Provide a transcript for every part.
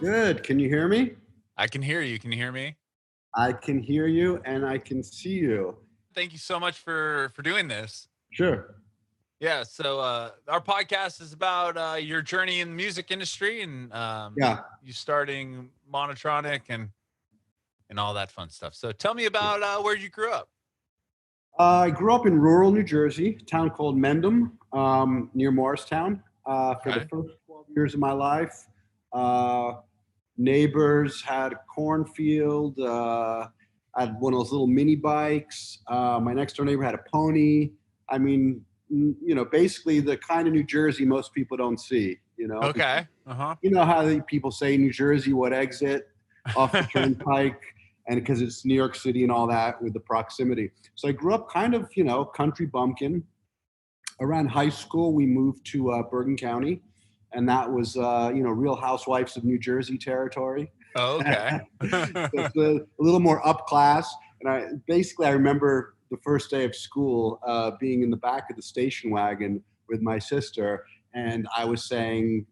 Good. Can you hear me? I can hear you. Can you hear me? I can hear you and I can see you. Thank you so much for doing this. Sure. Yeah, so our podcast is about your journey in the music industry and Yeah. you starting Monotronic and all that fun stuff. So tell me about where you grew up. I grew up in rural New Jersey, a town called Mendham, near Morristown, for the Okay. first 12 years of my life. Uh, Neighbors had a cornfield. I had one of those little mini bikes. My next door neighbor had a pony. I mean, basically the kind of New Jersey most people don't see, because Okay. Uh-huh. you know how people say New Jersey, what exit off the turnpike, and because it's New York City and all that with the proximity. So I grew up kind of, country bumpkin. Around high school, we moved to Bergen County, and that was, Real Housewives of New Jersey territory. Oh, okay. It's a little more up class. And I remember the first day of school being in the back of the station wagon with my sister, and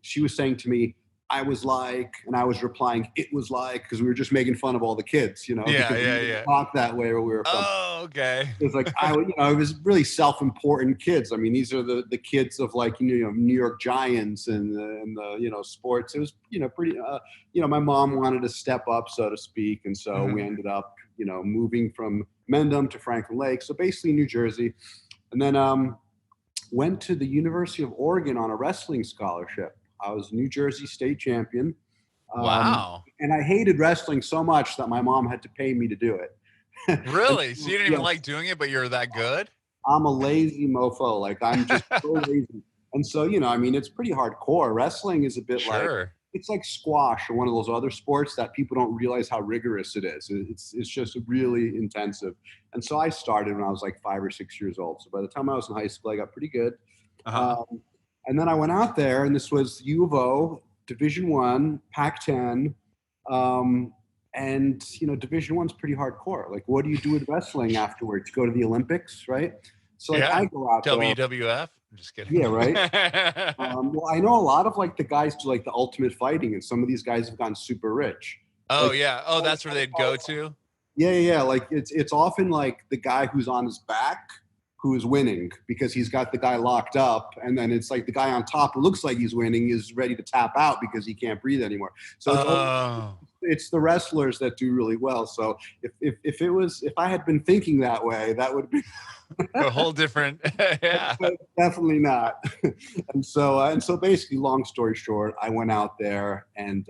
she was saying to me, I was like, and I was replying, it was like, because we were just making fun of all the kids, Yeah, because we yeah, didn't yeah. talk that way where we were from. Oh, okay. It was like it was really self-important kids. I mean, these are the kids of like New York Giants and the sports. It was pretty. My mom wanted to step up, so to speak, and so we ended up moving from Mendham to Franklin Lake, so basically New Jersey, and then went to the University of Oregon on a wrestling scholarship. I was New Jersey state champion, Wow. and I hated wrestling so much that my mom had to pay me to do it. And Really? So so, you didn't even yes, like doing it, but you're that good? I'm a lazy mofo. Like I'm just so lazy. And so, I mean, it's pretty hardcore. Wrestling is a bit like Sure. it's like squash or one of those other sports that people don't realize how rigorous it is. It's just really intensive. And so I started when I was like 5 or 6 years old. So by the time I was in high school, I got pretty good. Uh-huh. Um, and then I went out there, and this was U of O, Division One, Pac-10. Um, and Division One's pretty hardcore. Like, what do you do with wrestling afterwards? Go to the Olympics, right? So like Yeah. I go out there. WWF. I'm just kidding. Yeah, right. Well, I know a lot of like the guys do like the ultimate fighting, and some of these guys have gotten super rich. Oh, Like, yeah. Oh, that's where they'd go to? yeah. Like it's often like the guy who's on his back who is winning because he's got the guy locked up, and then it's like the guy on top who looks like he's winning is ready to tap out because he can't breathe anymore. So Oh. it's the wrestlers that do really well. So if I had been thinking that way, that would be A whole different yeah. but definitely not. And so basically, long story short, I went out there, and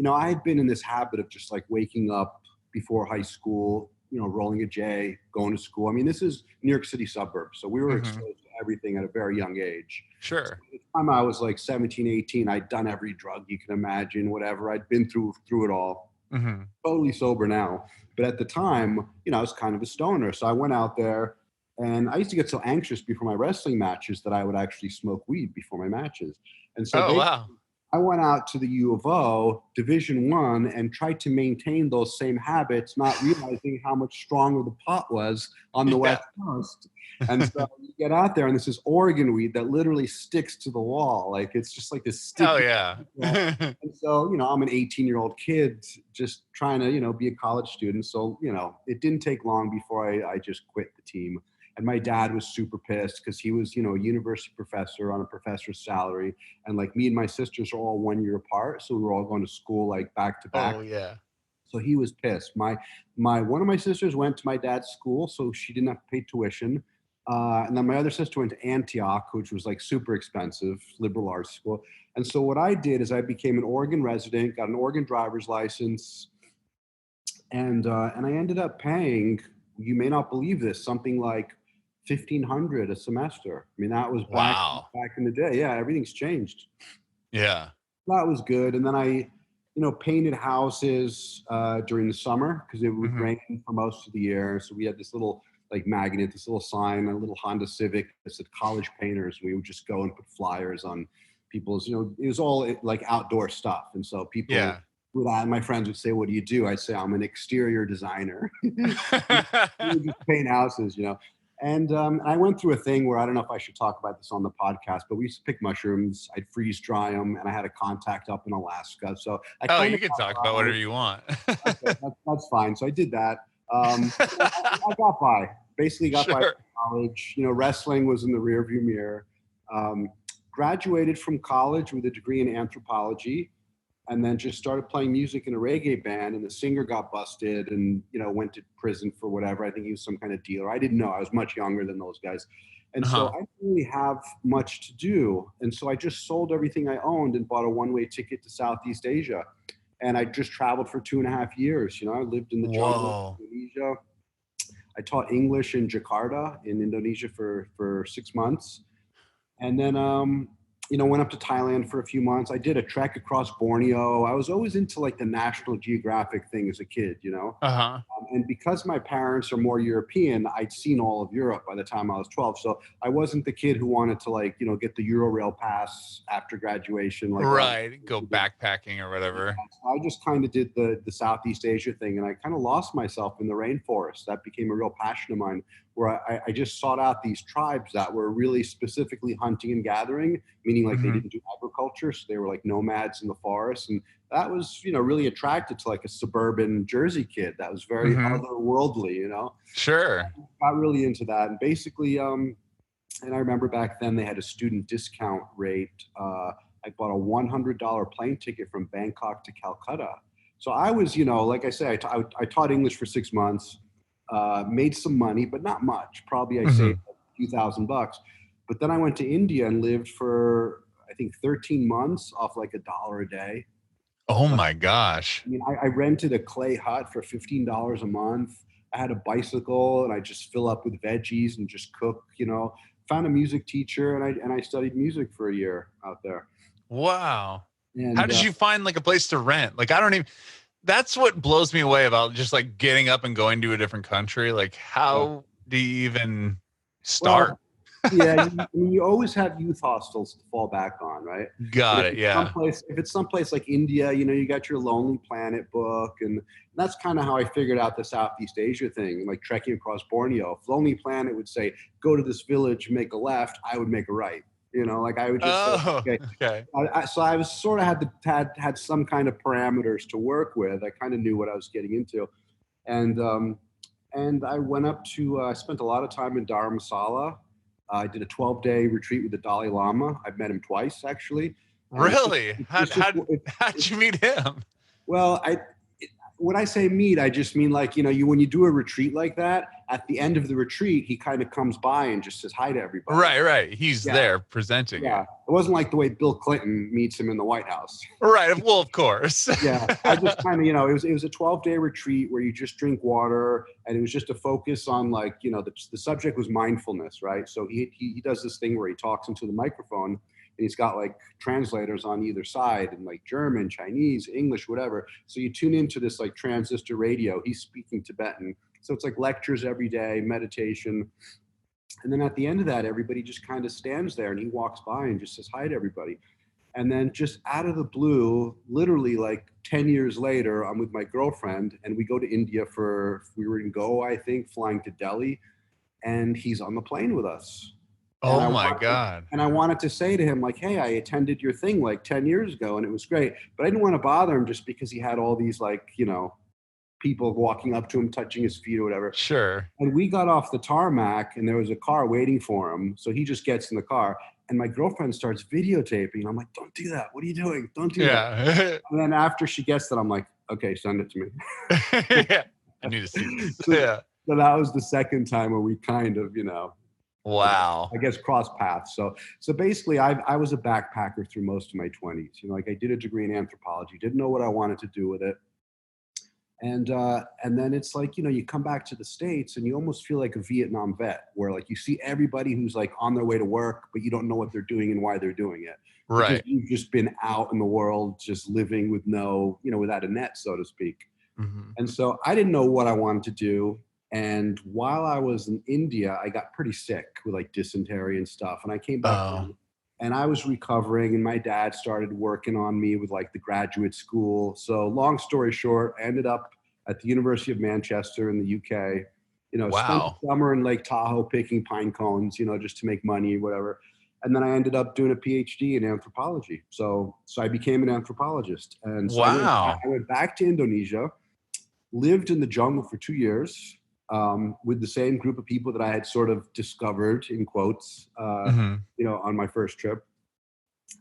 I had been in this habit of just like waking up before high school, rolling a J, going to school. I mean, this is New York City suburbs, so we were exposed to everything at a very young age. So Sure. by the time I was like 17, 18, I'd done every drug you can imagine, whatever. I'd been through it all. Mhm. Totally sober now, but at the time, I was kind of a stoner. So I went out there, and I used to get so anxious before my wrestling matches that I would actually smoke weed before my matches. And so Oh, wow. I went out to the U of O, Division One, and tried to maintain those same habits, not realizing how much stronger the pot was on the Yeah. West Coast. And so you get out there, and this is Oregon weed that literally sticks to the wall. Like it's just like this Oh, sticky. yeah. And so, I'm an 18-year-old kid just trying to, be a college student. So, it didn't take long before I just quit the team. And my dad was super pissed because he was, a university professor on a professor's salary. And like me and my sisters are all 1 year apart. So we were all going to school like back to back. Oh, yeah. So he was pissed. My one of my sisters went to my dad's school, so she didn't have to pay tuition. And then my other sister went to Antioch, which was like super expensive, liberal arts school. And so what I did is I became an Oregon resident, got an Oregon driver's license, and I ended up paying. You may not believe this, something like 1,500 a semester. I mean, that was Wow. back in the day. Yeah, everything's changed. Yeah. That was good. And then I painted houses during the summer because it would Mhm. rain for most of the year. So we had this little like magnet, this little sign, a little Honda Civic that said college painters. We would just go and put flyers on people's, it was all like outdoor stuff. And so people Yeah. would, my friends would say, what do you do? I'd say, I'm an exterior designer. We would just paint houses. And I went through a thing where I don't know if I should talk about this on the podcast, but we used to pick mushrooms. I'd freeze dry them, and I had a contact up in Alaska. So I Oh, kind you of can talk about whatever you want. okay, that's fine. So I did that. I got by. Basically, got by Sure. college. You know, wrestling was in the rearview mirror. Graduated from college with a degree in anthropology, and then just started playing music in a reggae band, and the singer got busted and, you know, went to prison for whatever. I think he was some kind of dealer. I didn't know. I was much younger than those guys. And so I didn't really have much to do. And so I just sold everything I owned and bought a one-way ticket to Southeast Asia. And I just traveled for 2.5 years. You know, I lived in the jungle of Indonesia. I taught English in Jakarta in Indonesia for 6 months. And then, you know, went up to Thailand for a few months. I did a trek across Borneo. I was always into like the National Geographic thing as a kid, you know? And because my parents are more European, I'd seen all of Europe by the time I was 12. So I wasn't the kid who wanted to, like, you know, get the Eurail pass after graduation. Like, Right. Go backpacking or whatever. So I just kind of did the Southeast Asia thing, and I kind of lost myself in the rainforest. That became a real passion of mine, where I just sought out these tribes that were really specifically hunting and gathering, meaning like they didn't do agriculture. So they were like nomads in the forest. And that was, you know, really attracted to like a suburban Jersey kid that was very otherworldly, you know? Sure. I got really into that. And basically, and I remember back then they had a student discount rate. I bought a $100 plane ticket from Bangkok to Calcutta. So I was, you know, like I say, I taught English for 6 months, made some money, but not much. Probably I saved a few $1,000. But then I went to India and lived for, I think, 13 months off like $1 a day. Oh my gosh. I mean, I rented a clay hut for $15 a month. I had a bicycle and I just fill up with veggies and just cook, you know. Found a music teacher and I studied music for a year out there. Wow. And how did you find like a place to rent? Like, I don't even, that's what blows me away about just like getting up and going to a different country. Like, how do you even start? Well, yeah, you always have youth hostels to fall back on, right? Got it. Yeah. If it's someplace like India, you know, you got your Lonely Planet book, and that's kind of how I figured out the Southeast Asia thing, like trekking across Borneo. If Lonely Planet would say, go to this village, make a left, I would make a right. You know, like I would just say, okay. So I was sort of had some kind of parameters to work with. I kind of knew what I was getting into, and I went up to. I spent a lot of time in Dharamsala. I did a 12-day retreat with the Dalai Lama. I've met him twice, actually. Really? How'd you meet him? Well, when I say meet, I just mean like, you know, when you do a retreat like that, at the end of the retreat, he kind of comes by and just says hi to everybody. Right. He's there presenting. Yeah. It wasn't like the way Bill Clinton meets him in the White House. Right. Well, of course. Yeah. I just kind of, you know, it was a 12-day retreat where you just drink water, and it was just a focus on, like, you know, the subject was mindfulness, right? So he does this thing where he talks into the microphone, and he's got like translators on either side, and like German, Chinese, English, whatever. So you tune into this like transistor radio. He's speaking Tibetan. So it's like lectures every day, meditation. And then at the end of that, everybody just kind of stands there, and he walks by and just says hi to everybody. And then just out of the blue, literally like 10 years later, I'm with my girlfriend, and we go to India we were in Goa, I think, flying to Delhi, and he's on the plane with us. Oh my God. And I wanted to say to him, like, hey, I attended your thing like 10 years ago and it was great. But I didn't want to bother him just because he had all these, like, you know, people walking up to him, touching his feet or whatever. Sure. And we got off the tarmac and there was a car waiting for him. So he just gets in the car and my girlfriend starts videotaping. I'm like, don't do that. What are you doing? Don't do that. And then after she gets that, I'm like, okay, send it to me. Yeah. I need to see this. Yeah. So that was the second time where we kind of, you know, wow. I guess cross paths. So basically I was a backpacker through most of my 20s. You know, like I did a degree in anthropology, didn't know what I wanted to do with it. And then it's like, you know, you come back to the States and you almost feel like a Vietnam vet, where like you see everybody who's like on their way to work, but you don't know what they're doing and why they're doing it. Right. Because you've just been out in the world, just living with no, you know, without a net, so to speak. And so I didn't know what I wanted to do. And while I was in India, I got pretty sick with like dysentery and stuff. And I came back home and I was recovering, and my dad started working on me with like the graduate school. So long story short, I ended up at the University of Manchester in the UK. Spent Wow. the summer in Lake Tahoe picking pine cones, just to make money, whatever. And then I ended up doing a PhD in anthropology. So I became an anthropologist. And so Wow. I went back to Indonesia, lived in the jungle for 2 years, with the same group of people that I had sort of discovered, in quotes, on my first trip.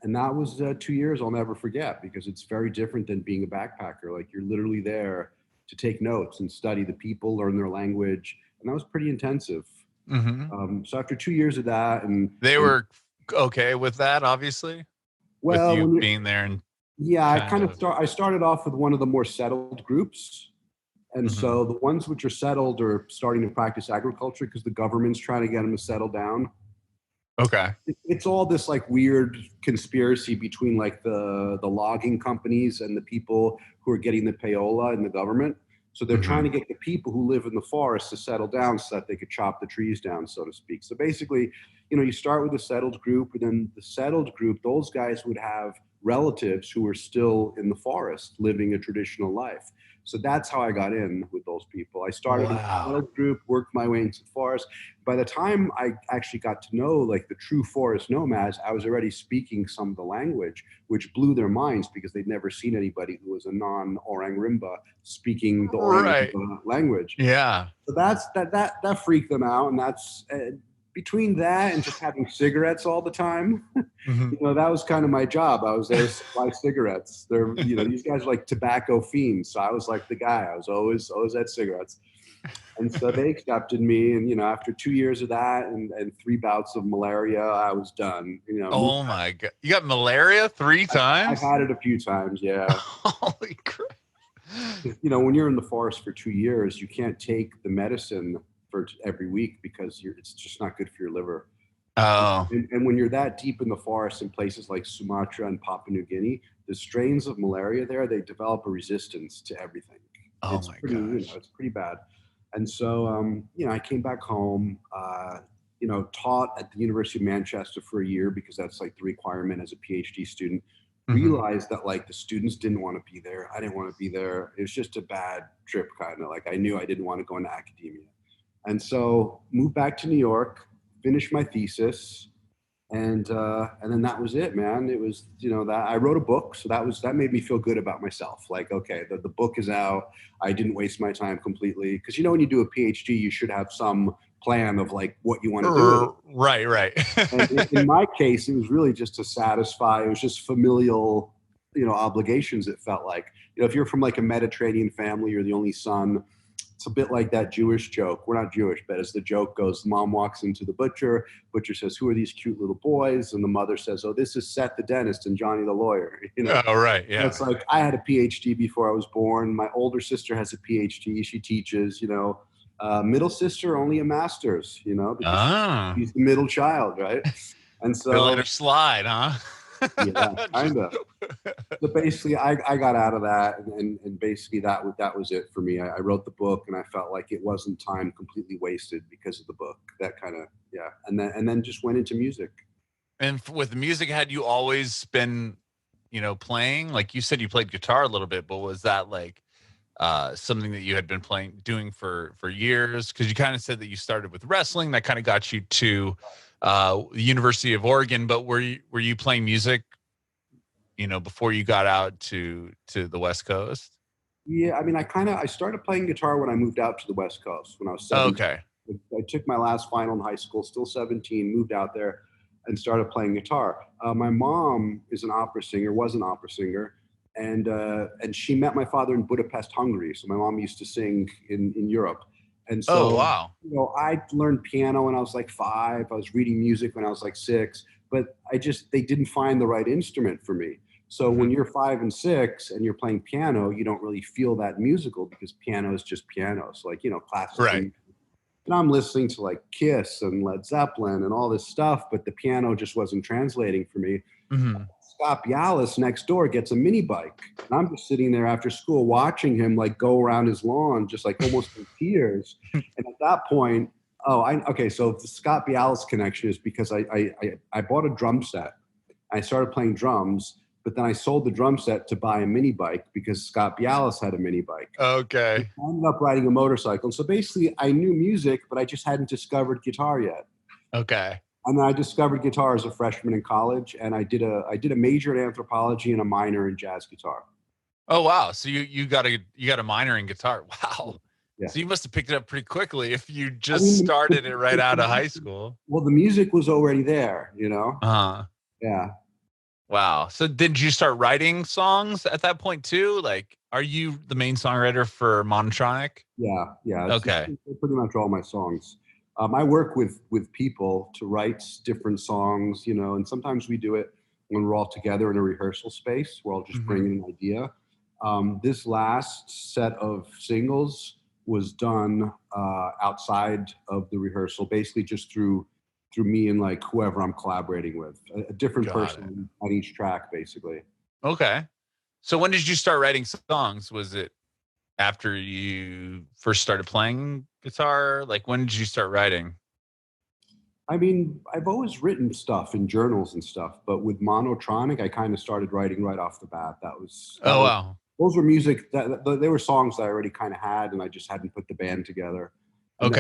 And that was 2 years I'll never forget, because it's very different than being a backpacker. Like, you're literally there to take notes and study the people, learn their language. And that was pretty intensive. So after 2 years of that, They were okay with that, obviously, with well, you being there and I started off with one of the more settled groups. And so the ones which are settled are starting to practice agriculture because the government's trying to get them to settle down. Okay. It's all this like weird conspiracy between like the logging companies and the people who are getting the payola in the government. So they're trying to get the people who live in the forest to settle down so that they could chop the trees down, so to speak. So basically, you start with a settled group, and then the settled group, those guys would have relatives who were still in the forest living a traditional life. So that's how I got in with those people. I started in a settled group, worked my way into the forest. By the time I actually got to know like the true forest nomads, I was already speaking some of the language, which blew their minds because they'd never seen anybody who was a non-Orang Rimba speaking the Orang Rimba language. Yeah. So that freaked them out, and that's between that and just having cigarettes all the time, that was kind of my job. I was there to supply cigarettes. They're, these guys are like tobacco fiends. So I was like the guy. I was always at cigarettes. And so they accepted me. And, after 2 years of that and 3 bouts of malaria, I was done. Oh my God. You got malaria 3 times? I've had it a few times. Yeah. Holy crap. When you're in the forest for 2 years, you can't take the medicine for every week because it's just not good for your liver. Oh. And when you're that deep in the forest in places like Sumatra and Papua New Guinea, the strains of malaria there, they develop a resistance to everything. Oh my gosh. It's pretty bad. And so, I came back home, taught at the University of Manchester for a year because that's like the requirement as a PhD student. Realized that like the students didn't want to be there. I didn't want to be there. It was just a bad trip, kind of like I knew I didn't want to go into academia. And so moved back to New York, finished my thesis, and then that was it, man. It was, that I wrote a book. So that made me feel good about myself. Like, okay, the book is out. I didn't waste my time completely. Because, when you do a PhD, you should have some plan of like what you want to do. Right. And in my case, it was really just to satisfy. It was just familial, obligations. It felt like, if you're from like a Mediterranean family, you're the only son. It's a bit like that Jewish joke. We're not Jewish, but as the joke goes, mom walks into the butcher. Butcher says, "Who are these cute little boys?" And the mother says, "Oh, this is Seth the dentist and Johnny the lawyer." Oh, right. Yeah. It's like I had a PhD before I was born. My older sister has a PhD. She teaches. Middle sister only a master's. Because she's the middle child, right? And so they let her slide, huh? Yeah, kind of. So basically, I got out of that, and basically that was it for me. I wrote the book, and I felt like it wasn't time completely wasted because of the book. That kind of and then just went into music. And with music, had you always been, playing? Like you said, you played guitar a little bit, but was that like something that you had been doing for years? Because you kind of said that you started with wrestling, that kind of got you to the University of Oregon. But were you playing music, before you got out to the West Coast? Yeah, I mean, I started playing guitar when I moved out to the West Coast when I was 17. Okay. I took my last final in high school, still 17, moved out there and started playing guitar. My mom was an opera singer, and she met my father in Budapest, Hungary. So my mom used to sing in Europe. And so, wow. I learned piano when I was like 5. I was reading music when I was like 6, but they didn't find the right instrument for me. So when you're 5 and 6 and you're playing piano, you don't really feel that musical because piano is just piano. So like, classical. Right. And I'm listening to like Kiss and Led Zeppelin and all this stuff, but the piano just wasn't translating for me. Scott Bialis next door gets a mini bike. And I'm just sitting there after school watching him like go around his lawn, just like almost in tears. And at that point, so the Scott Bialis connection is because I bought a drum set. I started playing drums, But then I sold the drum set to buy a mini bike because Scott Bialis had a mini bike. Okay. I ended up riding a motorcycle. So basically, I knew music, but I just hadn't discovered guitar yet. Okay. And then I discovered guitar as a freshman in college, and I did a major in anthropology and a minor in jazz guitar. Oh wow! So you got a minor in guitar. Wow. Yeah. So you must have picked it up pretty quickly if you just started it right out of high school. Well, the music was already there, you know? Yeah. Wow. So did you start writing songs at that point too? Like, are you the main songwriter for Monotronic? Yeah. Okay. Pretty much all my songs. I work with people to write different songs, you know, and sometimes we do it when we're all together in a rehearsal space where I'll just bring in an idea. This last set of singles was done outside of the rehearsal, basically just through me and like whoever I'm collaborating with, a different person on each track, basically. Okay. So when did you start writing songs? Was it after you first started playing guitar? Like, when did you start writing? I mean, I've always written stuff in journals and stuff, but with Monotronic, I kind of started writing right off the bat. Wow. Those were music they were songs that I already kind of had, and I just hadn't put the band together. And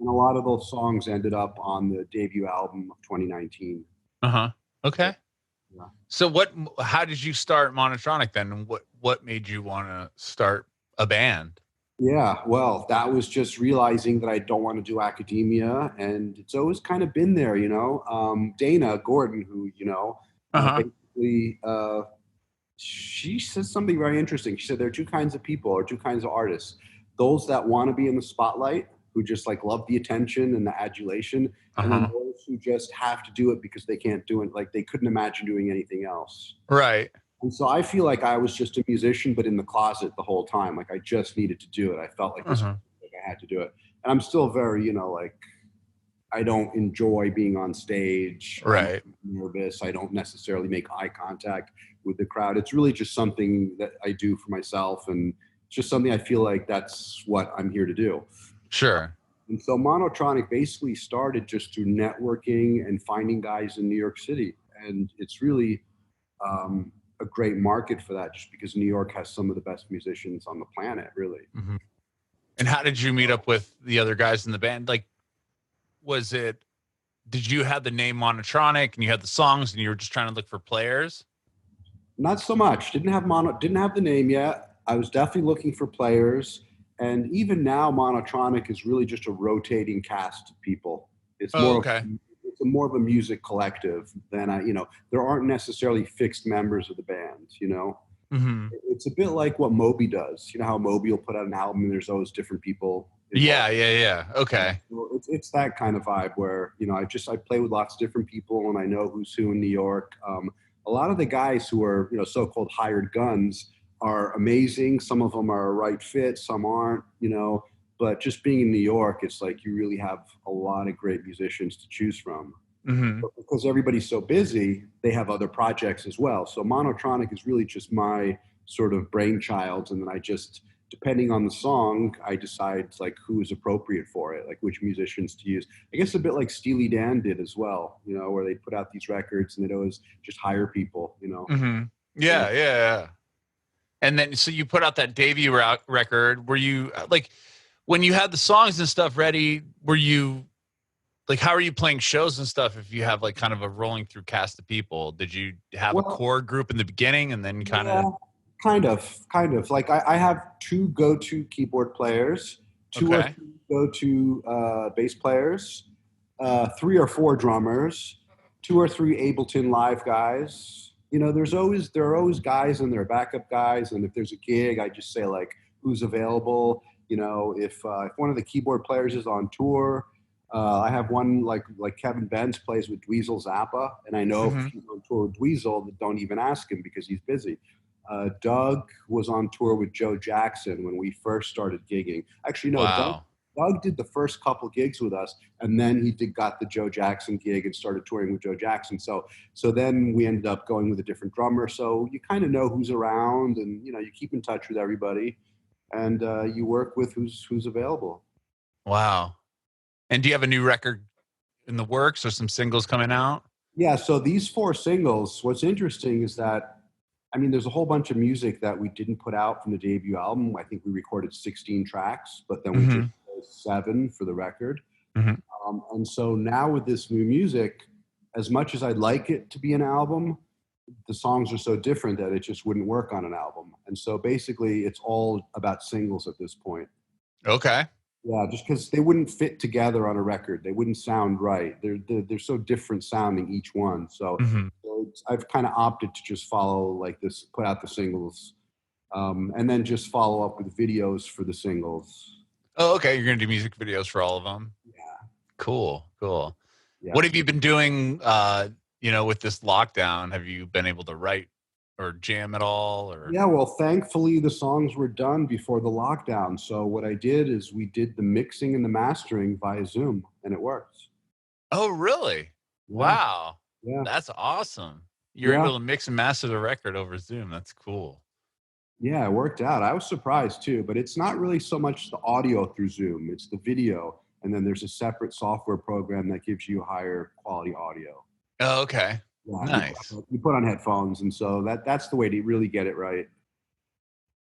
a lot of those songs ended up on the debut album of 2019. Okay. Yeah. So how did you start Monotronic then? What made you want to start a band? Yeah, well, that was just realizing that I don't want to do academia, and it's always kind of been there, you know. Dana Gordon, who, you know, basically, she said something very interesting. She said there are two kinds of people, or two kinds of artists: those that want to be in the spotlight, who just like love the attention and the adulation, and then those who just have to do it because they can't do it, like they couldn't imagine doing anything else. Right. And so I feel like I was just a musician, but in the closet the whole time. Like I just needed to do it. I felt like I had to do it. And I'm still very, you know, like I don't enjoy being on stage. Right. I'm nervous. I don't necessarily make eye contact with the crowd. It's really just something that I do for myself. And it's just something I feel like that's what I'm here to do. Sure. And so Monotronic basically started just through networking and finding guys in New York City. And it's really a great market for that, just because New York has some of the best musicians on the planet, really. And how did you meet up with the other guys in the band? Like, did you have the name Monotronic and you had the songs and you were just trying to look for players? Not so much. Didn't have the name yet. I was definitely looking for players. And even now, Monotronic is really just a rotating cast of people. It's more of a music collective than there aren't necessarily fixed members of the band, you know. It's a bit like what Moby does. You know how Moby will put out an album and there's always different people involved. Yeah. Okay. So it's that kind of vibe where, you know, I play with lots of different people and I know who's who in New York. A lot of the guys who are, you know, so-called hired guns are amazing. Some of them are a right fit, some aren't, you know. But just being in New York, it's like you really have a lot of great musicians to choose from. But because everybody's so busy, they have other projects as well. So Monotronic is really just my sort of brainchild. And then I just, depending on the song, I decide like who is appropriate for it, like which musicians to use. I guess a bit like Steely Dan did as well, you know, where they put out these records and they'd always just hire people, you know. Yeah. And then, so you put out that debut record. Were you like, when you had the songs and stuff ready, were you like, how are you playing shows and stuff if you have like kind of a rolling through cast of people? Did you have a core group in the beginning and then kind of like I have two go-to keyboard players, two or three go-to bass players, 3 or 4 drummers, 2 or 3 Ableton Live guys. You know, there are always guys and there are backup guys. And if there's a gig, I just say like, who's available? You know, if one of the keyboard players is on tour, I have one like Kevin Benz plays with Dweezil Zappa, and I know if he's on tour with Dweezil, don't even ask him because he's busy. Doug was on tour with Joe Jackson when we first started gigging. Actually, no, Doug did the first couple gigs with us, and then he got the Joe Jackson gig and started touring with Joe Jackson. So then we ended up going with a different drummer. So you kind of know who's around, and you know you keep in touch with everybody, and you work with who's available. Wow. And do you have a new record in the works or some singles coming out? Yeah, so these 4 singles, what's interesting is that I mean, there's a whole bunch of music that we didn't put out from the debut album. I think we recorded 16 tracks, but then we did 7 for the record. And so now with this new music, as much as I'd like it to be an album, the songs are so different that it just wouldn't work on an album. And so basically it's all about singles at this point. Okay. Yeah, just because they wouldn't fit together on a record. They wouldn't sound right. They're so different sounding each one. So, I've kind of opted to just follow like this, put out the singles, and then just follow up with videos for the singles. Oh, okay. You're going to do music videos for all of them? Yeah. Cool. Yeah. What have you been doing, with this lockdown? Have you been able to write or jam at all? Or Yeah, well, thankfully the songs were done before the lockdown. So what I did is we did the mixing and the mastering via Zoom, and it works. Oh, really? Yeah. Wow. Yeah. That's awesome. You're able to mix and master the record over Zoom. That's cool. Yeah, it worked out. I was surprised too, but it's not really so much the audio through Zoom, it's the video. And then there's a separate software program that gives you higher quality audio. Oh, okay. Yeah, Nice. You put on headphones, and so that's the way to really get it right.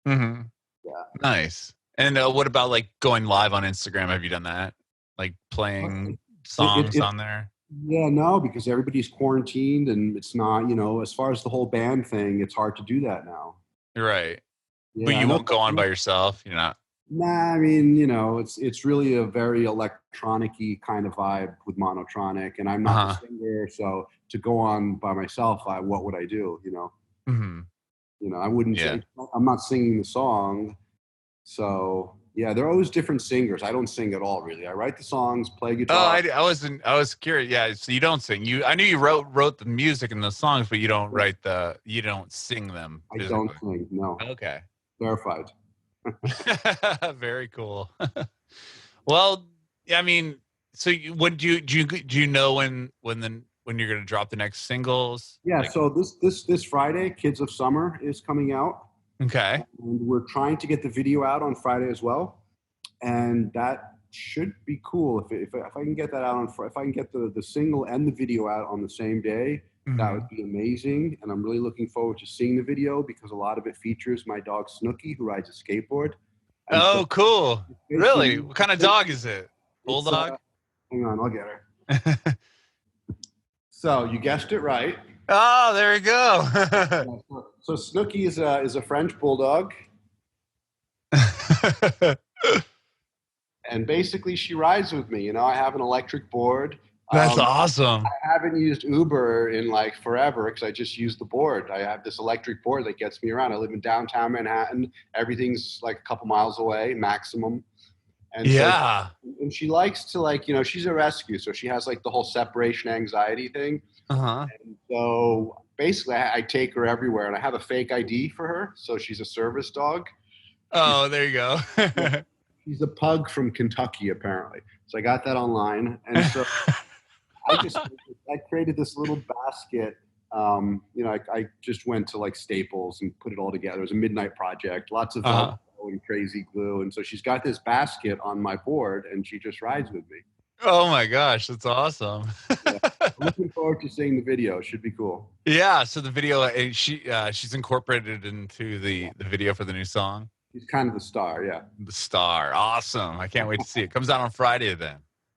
Yeah. Nice. And what about like going live on Instagram? Have you done that? Like playing songs on there? Yeah, no, because everybody's quarantined, and it's not, as far as the whole band thing, it's hard to do that now. Right. Yeah, but you won't go on by yourself? You're not? Nah, I mean, it's really a very electronic-y kind of vibe with Monotronic, and I'm not the singer, so to go on by myself, what would I do, I wouldn't say, I'm not singing the song, so yeah, there are always different singers. I don't sing at all, really. I write the songs, play guitar. Oh, I was curious. Yeah, so you don't sing. I knew you wrote the music and the songs, but you don't you don't sing them physically. I don't sing, no. Okay. Verified. Very cool. Well, I mean, so when do you know when you're going to drop the next singles? Yeah, so this Friday, Kids of Summer is coming out. Okay. And we're trying to get the video out on Friday as well, and that should be cool. If I can get that out if I can get the single and the video out on the same day, that would be amazing. And I'm really looking forward to seeing the video because a lot of it features my dog Snooky, who rides a skateboard. And so cool! Really? What kind of dog is it? Bulldog? Hang on, I'll get her. So you guessed it right. Oh, there you go. So Snooky is a French bulldog. And basically she rides with me. I have an electric board. That's awesome. I haven't used Uber in like forever because I just use the board. I have this electric board that gets me around. I live in downtown Manhattan. Everything's like a couple miles away, maximum. And so, and she likes to she's a rescue. So she has like the whole separation anxiety thing. And so basically I take her everywhere, and I have a fake ID for her. So she's a service dog. Oh, there you go. She's a pug from Kentucky, apparently. So I got that online. And so I created this little basket. I just went to like Staples and put it all together. It was a midnight project, lots of Velcro and crazy glue. And so she's got this basket on my board, and she just rides with me. Oh my gosh, that's awesome. Yeah. I'm looking forward to seeing the video. Should be cool. Yeah, so the video, she's incorporated into the video for the new song. She's kind of the star, yeah. The star. Awesome. I can't wait to see it. Comes out on Friday then.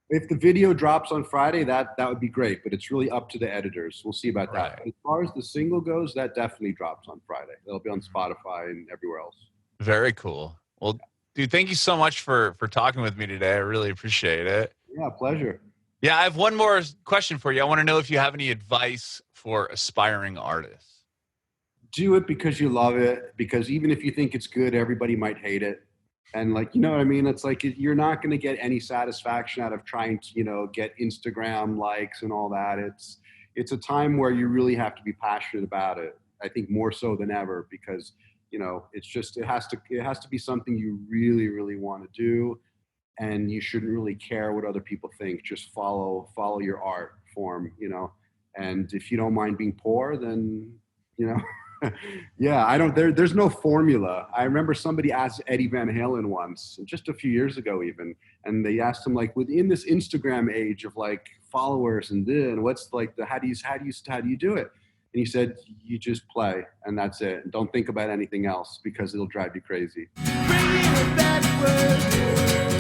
If the video drops on Friday, that would be great, but it's really up to the editors. We'll see about that. As far as the single goes, that definitely drops on Friday. It'll be on Spotify and everywhere else. Very cool. Well, dude, thank you so much for talking with me today. I really appreciate it. Yeah, pleasure. Yeah, I have one more question for you. I want to know if you have any advice for aspiring artists. Do it because you love it, because even if you think it's good, everybody might hate it. And like, you know what I mean? It's like, you're not going to get any satisfaction out of trying to, get Instagram likes and all that. It's a time where you really have to be passionate about it. I think more so than ever, because, it's just, it has to be something you really, really want to do. And you shouldn't really care what other people think. Just follow your art form, and if you don't mind being poor, then, yeah, there's no formula. I remember somebody asked Eddie Van Halen once, just a few years ago even, and they asked him like, within this Instagram age of like followers and what's like how do you do it? he said, you just play and that's it. And don't think about anything else because it'll drive you crazy. Bringing it backward.